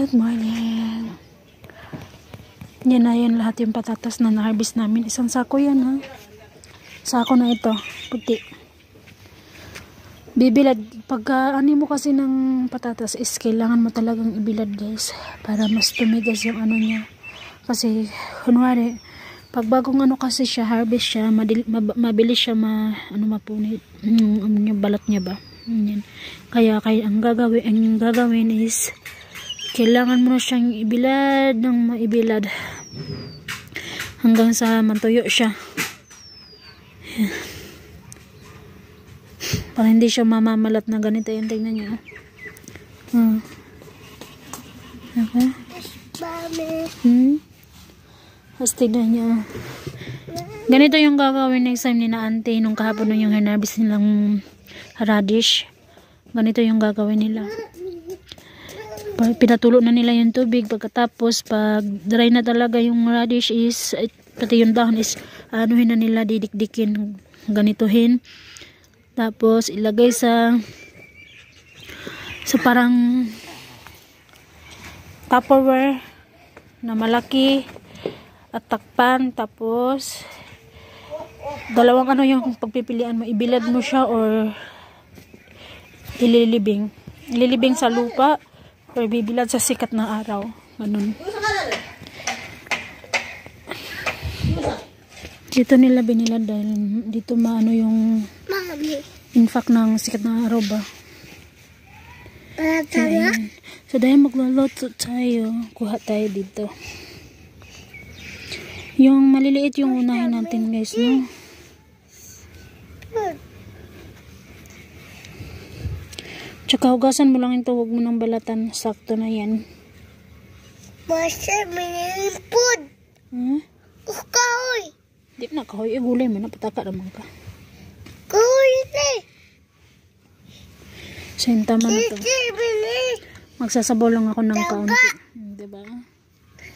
Good morning. Yan na yan lahat yung patatas na na-harvest namin. Isang sako yan ha. Sako na ito. Puti. Bibilad. Pagka ani mo kasi ng patatas is kailangan mo talagang ibilad guys. Para mas tumigas yung ano niya. Kasi kunwari pag bagong ano kasi siya, harvest siya, mabilis siya mapunit. Yung balat niya ba? Yan. Kaya ang gagawin is kailangan mo na siyang ibilad ng maibilad hanggang sa matuyo siya. Yan. Para hindi siya mamamalat na ganito. Yan, tingnan niyo. Okay. Tapos tignan nyo. Ganito yung gagawin next time ni na auntie nung kahapon nung yung hinarbis nilang radish. Ganito yung gagawin nila. Pinatulo na nila yung tubig. Pagkatapos pag dry na talaga yung radish is pati yung dahon is anuhin na nila, didikdikin, ganituhin. Tapos ilagay sa parang Tupperware na malaki at takpan. Tapos dalawang ano yung pagpipilian mo, ibilad mo siya or ililibing sa lupa or bibilad sa sikat na araw, ganun. Dito nila binilad dahil dito maano yung impact ng sikat na araw ba. So dahil magluluto tayo, kuha tayo dito. Yung maliliit yung unahin natin guys, no? Tsaka hugasan mo lang ito, huwag mo nang balatan. Sakto na yan. Basta minipod. Kahoy. Di na kahoy, gulay mo na, pataka naman ka. Kahoy ito. So yung tama na to. Magsasabaw lang ako ng kaunti. Diba?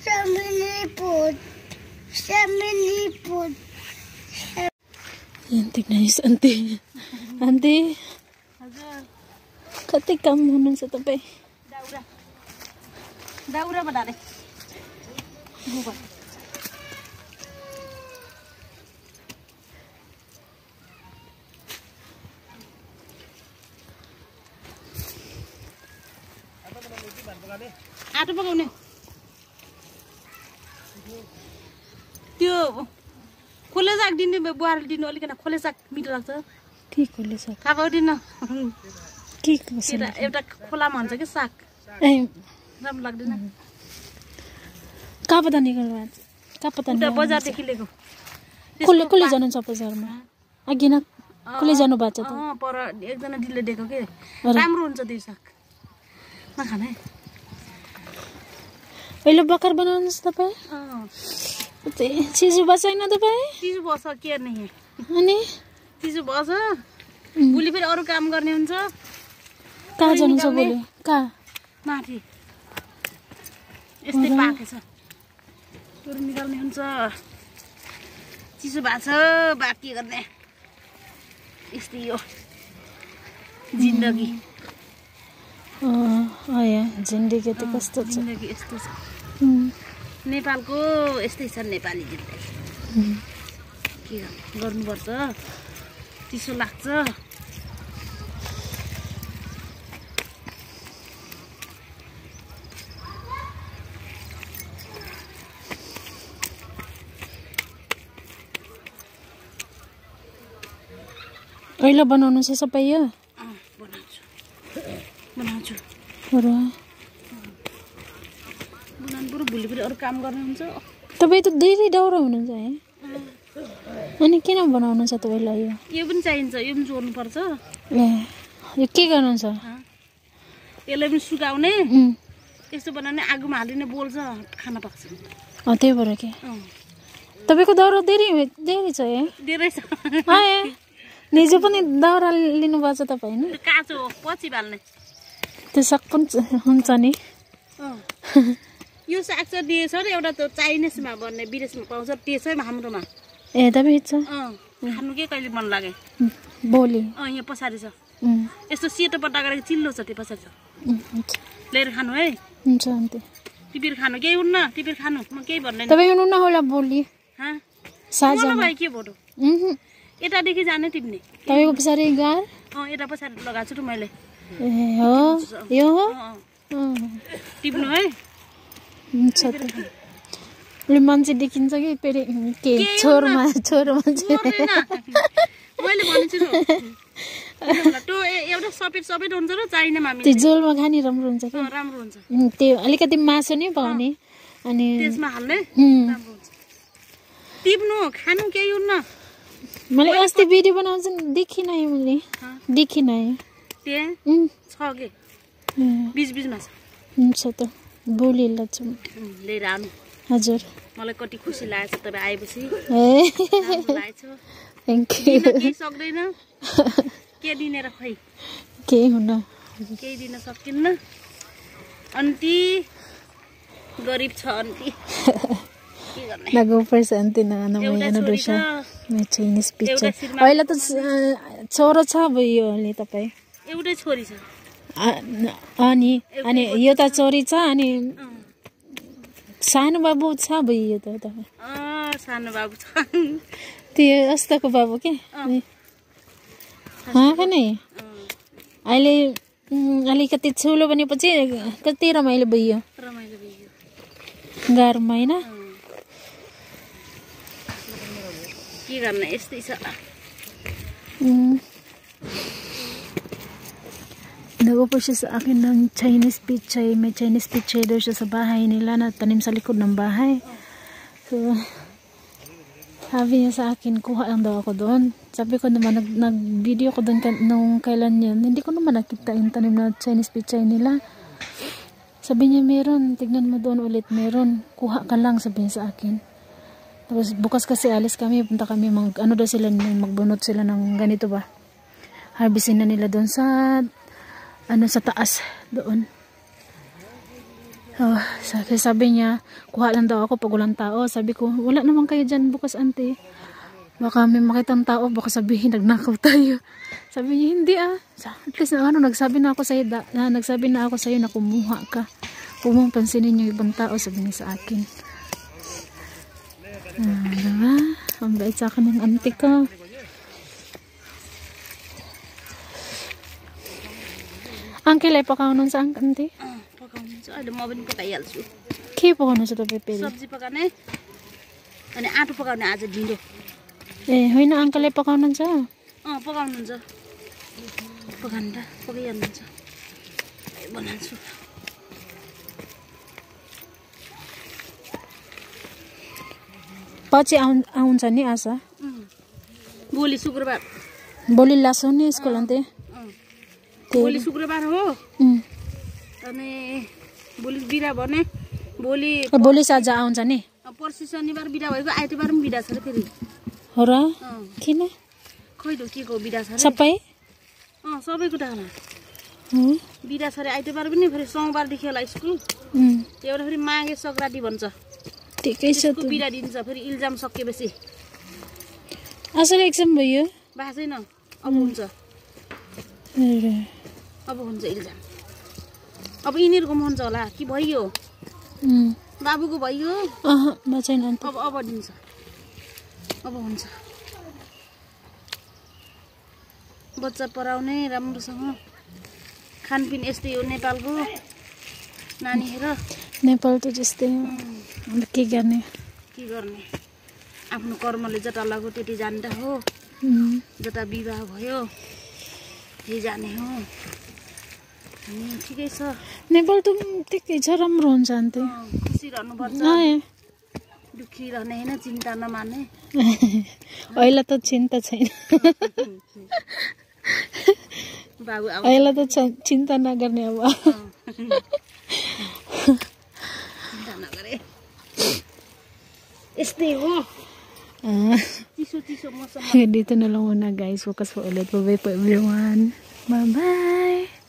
Sa minipod. Sa minipod. Yan, tignan yung auntie. Auntie. Katika mo nun sa tabi. Daura ba dali? Buka. Ato ba kaune? त्यो खोले साग दिने बुहारी दिनु अलिकन खोले साग मिठो लाग्छ के खोले साग खाएको दिन के कसरी एउटा खोलामा हुन्छ के साग ए राम्रो लाग्दैन कहाँ पता निकल्नु भएको कहाँ पता उता बजारदेखि ल्याएको कसले जानुहुन्छ बजारमा अघि न कसले जानु भएको छ त पर एकजना दिदीले दिएको के राम्रो हुन्छ त्यो साग नखाने पहिलो बकर बनाउनुहुन्छ तपाईँ चिजु बसाइन तपाईँ चिजु बस के नै अनि चिजु बस भोलि फेरि अरू काम गर्ने हुन्छ कहाँ जानुहुन्छ भोलि कहाँ माथि यस्तै पाएको छ चोरी निकाल्ने हुन्छ चिसो भएको छ बाँकी गर्ने यस्तै हो जिन्दगी जिन्दगी त कस्तो छ जिन्दगी यस्तो छ नेपालको यस्तै छ नेपाली जिन्दगी के गर्नुपर्छ चिसो लाग्छ अहिले बनाउनु छ सबै यो बनाउँछु बनाउनु बरु भोलि फेरि अरू काम गर्ने हुन्छ तपाईँ त धेरै दाउरा हुनुहुन्छ है अनि किन बनाउनु छ तपाईँलाई यो पनि चाहिन्छ यो पनि जोड्नु पर्छ ए यो के गर्नु छ यसलाई पनि सुकाउने यस्तो बनाउने आगोमा हालिने बोल्छ खाना पाक्छ त्यही भएर के तपाईँको दाउरा धेरै छ है धेरै छ निजे पनि दाउरा लिनुभएको छ तपाईँ होइन काँचो हो पछि बाल्ने त्यो साग पनि हुन्छ नि यो साग चाहिँ दिएछ र एउटा त चाइनिजमा भन्ने विदेशमा पाउँछ त्यसैमा हाम्रोमा ए तपाईँ छ खानु के कहिले मन लाग्यो भोलि यहाँ पछाडि छ यस्तो सेतो पट्टा गरेको चिल्लो छ त्यो पछाडि छ लिएर खानु है हुन्छ आन्टी टिपेर खानु केही हुन्न टिपेर खानु म केही भन्दैन तपाईँ हुनुहुन्न होला भोलि हाँ साझा भाइ के भोटो यतादेखि जाने टिप्ने तपाईँको पछाडि गार यता पछाडि लगाएको छु त मैले ए हो यो हो टिप्नु है हुन्छ त उसले मान्छे देखिन्छ कि फेरि के छोरो मान्छे मैले भनेछु त्यो एउटा सफेद हुन्छ र चाइनामा त्यो झोलमा खाने राम्रो हुन्छ कि राम्रो हुन्छ त्यो अलिकति मासु नै पाउने अनि त्यसमा हाल्ने राम्रो हुन्छ टिप्नु खानु केही हुन्न मैले अस्ति भिडियो बनाउँछ देखिनँ मैले देखिनँ त्यहाँ छ के बिचमा छ हुन्छ त भोलि लाग्छु लिएर आउनु हजुर मलाई कति खुसी लागेको छ तपाईँ आएपछि थ्याङ्क यू केही सक्दैन के दिने र खै केही हुन केही दिन सकिन्न अन्टी गरिब छ अन्टी के गर्ने Nag first anti na ano may ano do siya. May Chinese pizza. Oila to choro cha bhayo le tapai. एउटै छोरी छ अनि यो त छोरी छ अनि सानो बाबु छ भयो त सानो बाबु छ त्यो अस्ताको बाबु के नि अहिले अलिकति ठुलो बनेपछि कति रमाइलो भयो गारमा हैन के गर्न यस्तै छ Nag-upo siya sa akin ng Chinese pizza. May Chinese pizza daw siya sa bahay nila na tanim sa likod ng bahay. So, sabi niya sa akin, kuha lang daw ako doon. Sabi ko naman, nag-video ko doon nung kailan yan. Hindi ko naman nakita yung tanim na Chinese pizza nila. Sabi niya, meron. Tignan mo doon ulit, meron. Kuha ka lang, sabi niya sa akin. Tapos bukas kasi alis kami, punta kami, ano daw sila, magbunot sila ng ganito ba. Harvestin na nila doon sa sa taas doon. Sabi niya, kuha lang daw ako pag walang tao. Sabi ko, wala naman kayo dyan bukas, ante. Baka may makitang tao, baka sabihin nagnakaw tayo. Sabi niya, hindi At least nagsabi na ako sa'yo na kumuha ka. Huwag mong pansinin yung ibang tao, sabi niya sa akin. Diba? Ang bait sa akin ng ante ko. Uncle, ay pakaon sa ante? Pakaon sa. Ada mo पनि पकाइहाल्छु. के पकाउनु छ तपाईँ पेरि? सब्जी पकाउने अनि आटो पकाउने आज ढिलो. होइन अंकलले पकाउनुहुन्छ? पकाउनुहुन्छ. पकाउँदा पकाइहाल्नुहुन्छ. बनाउँछु. पछि आउँछ नि आशा? भोलि शुक्रबार. भोलि लासौ नि स्कुल अन्ते? भोलि शुक्रबार हो अनि भोलि बिदा भने भोलि साझा आउँछ नि पर्सि शनिबार बिदा भएको आइतबार पनि बिदा छ फेरि हो र किन खै दो के को बिदा छ सबै सबैको टाढा बिदा छ रे आइतबार पनि फेरि सोमबार देखि होला स्कुल एउटा फेरि माघे संक्रान्ति भन्छ ठिकै छ त बिदा दिन्छ फेरि इल्जाम सकेपछि असले एक्जाम भयो भएको छैन अब हुन्छ अब हुन्छ इल्जाम अब यिनीहरूको हुन्छ होला कि भयो बाबुको भयो छैन अब दिन्छ अब हुन्छ बच्चा पढाउने राम्रोसँग खानपिन यस्तै हो नेपालको नानीहरू नेपाल त जस्तै हो के गर्ने आफ्नो कर्मले जता लाग्यो त्यति जान्दा हो जता विवाह भयो त्यही जाने हो ठिकै छ नेपाल त ठिकै छ राम्रो हुन्छ अन्त खुसी रहनुपर्छ दुखी रहने हैन चिन्ता नमान्ने अहिले त चिन्ता छैन बाबु अहिले त चिन्ता नगर्ने अब चिन्ता नगरे यस्तै हो चिसो मौसम dito na lang muna guys, focus po ulit, bye bye po everyone, bye bye.